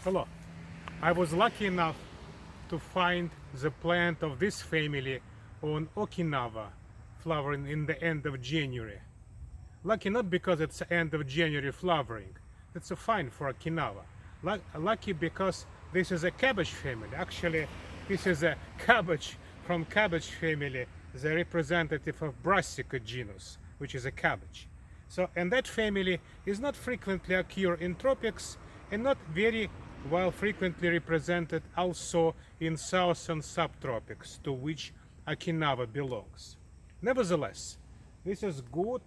Hello. I was lucky enough to find the plant of this family on Okinawa, flowering in the end of January. Lucky not because it's the end of January flowering. That's a fine for Okinawa. Lucky because this is a cabbage family. Actually, this is a cabbage from cabbage family, the representative of Brassica genus, which is a cabbage. So, and that family is not frequently occur in tropics and not very well frequently represented also in southern subtropics, to which Okinawa belongs. Nevertheless, this is good,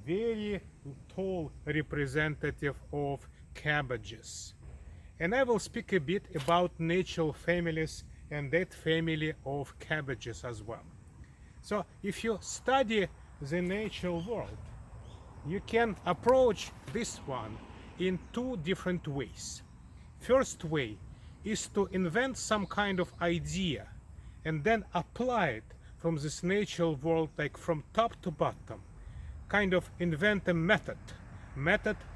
very tall representative of cabbages. And I will speak a bit about natural families and that family of cabbages as well. So if you study the natural world, you can approach this one in two different ways. First way is to invent some kind of idea and then apply it from this natural world, like from top to bottom. Kind of invent a method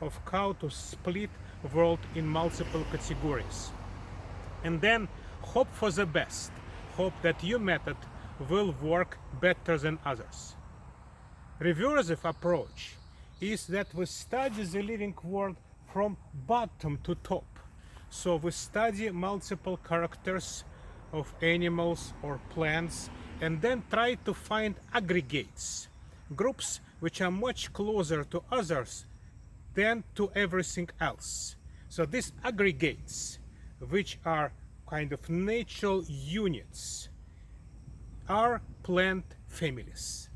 of how to split world in multiple categories. And then hope for the best. Hope that your method will work better than others. Reversive approach is that we study the living world from bottom to top. So we study multiple characters of animals or plants and then try to find aggregates, groups which are much closer to others than to everything else. So these aggregates, which are kind of natural units, are plant families.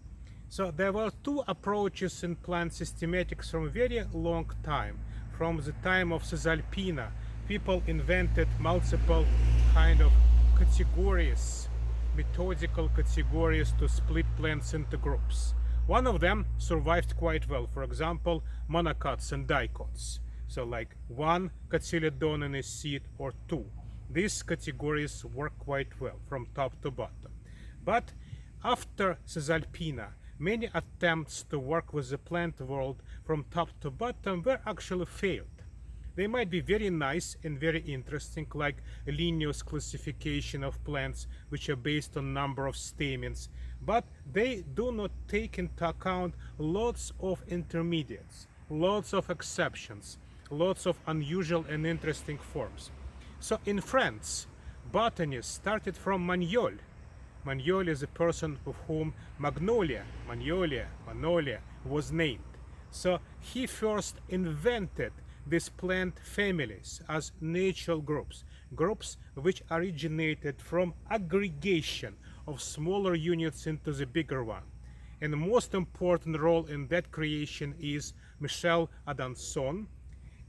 So there were two approaches in plant systematics from a very long time. From the time of Caesalpina, people invented multiple kind of categories, methodical categories to split plants into groups. One of them survived quite well, for example, monocots and dicots. So like one cotyledon in a seed or two. These categories work quite well from top to bottom. But after Caesalpina, many attempts to work with the plant world from top to bottom were actually failed. They might be very nice and very interesting, like Linnaeus classification of plants, which are based on number of stamens, but they do not take into account lots of intermediates, lots of exceptions, lots of unusual and interesting forms. So in France, botanists started from Magnol. Magnol is a person of whom Magnolia was named. So he first invented these plant families as natural groups, groups which originated from aggregation of smaller units into the bigger one. And the most important role in that creation is Michel Adanson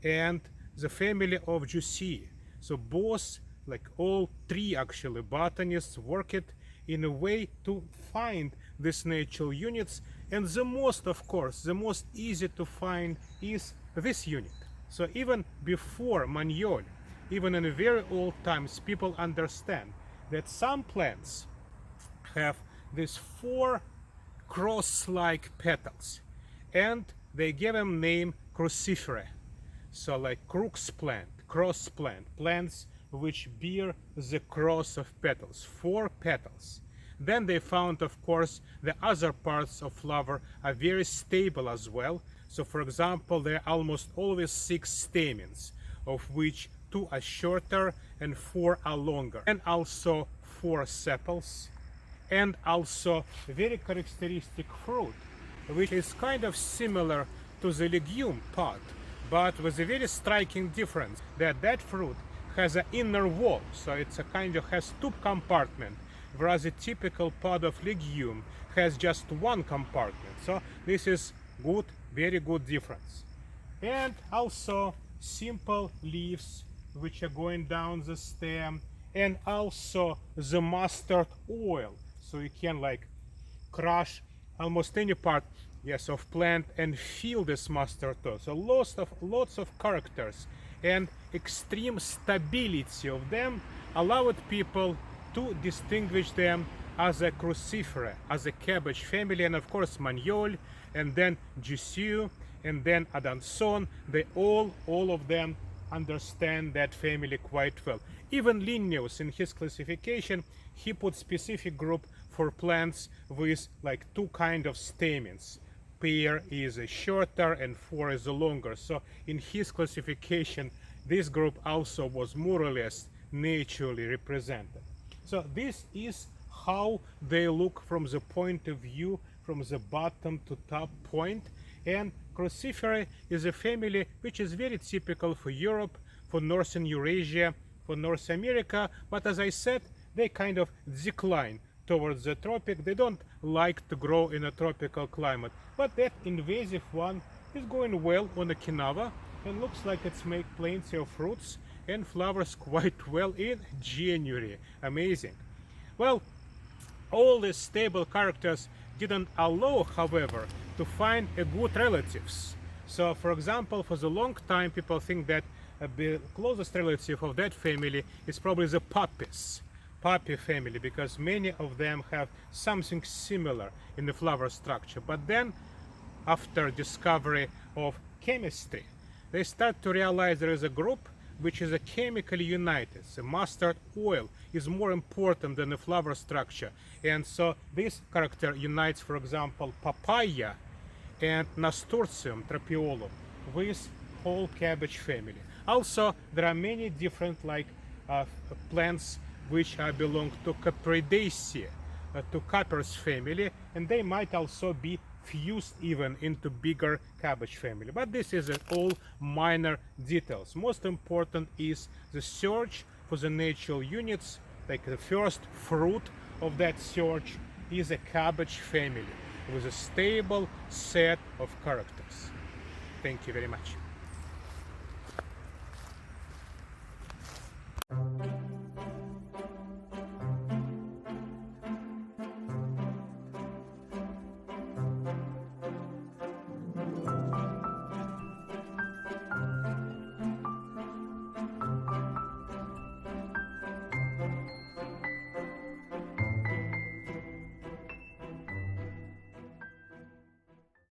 and the family of Jussieu. So both, like all three actually, botanists worked in a way to find these natural units, and the most, of course, the most easy to find is this unit. So even before Magnol, even in very old times, people understand that some plants have these four cross-like petals, and they give them name cruciferae. So like crux plant, cross plant, plants which bear the cross of petals, four petals. Then they found, of course, the other parts of flower are very stable as well. So for example, there are almost always 6 stamens, of which 2 are shorter and 4 are longer. And also 4 sepals, and also a very characteristic fruit, which is kind of similar to the legume pod, but with a very striking difference that that fruit has an inner wall, so it's a kind of has 2 compartments, whereas a typical pod of legume has just 1 compartment. So this is good, very good difference. And also simple leaves which are going down the stem, and also the mustard oil, so you can like crush almost any part, yes, of plant and feel this mustard oil. So lots of characters and extreme stability of them allowed people to distinguish them as a crucifera, as a cabbage family, and of course Magnol, and then Jussieu, and then Adanson. They all of them understand that family quite well. Even Linnaeus, in his classification, he put specific group for plants with like two kind of stamens. Pair is a shorter and four is a longer. So in his classification, this group also was more or less naturally represented. So this is how they look from the point of view from the bottom to top point. And Cruciferae is a family which is very typical for Europe, for Northern Eurasia, for North America, but as I said, they kind of decline towards the tropic. They don't like to grow in a tropical climate, but that invasive one is going well on Okinawa and looks like it's make plenty of fruits and flowers quite well in January. Amazing. Well, all these stable characters didn't allow, however, to find a good relatives. So, for example, for the long time, people think that the closest relative of that family is probably the poppies, poppy family, because many of them have something similar in the flower structure. But then, after discovery of chemistry, they start to realize there is a group which is chemically united. The mustard oil is more important than the flower structure. And so this character unites, for example, papaya and Nasturtium trapeolum with whole cabbage family. Also, there are many different plants which belong to Capridaceae, to Capers family, and they might also be fused even into bigger cabbage family. But this is all minor details. Most important is the search for the natural units. Like the first fruit of that search is a cabbage family with a stable set of characters. Thank you very much.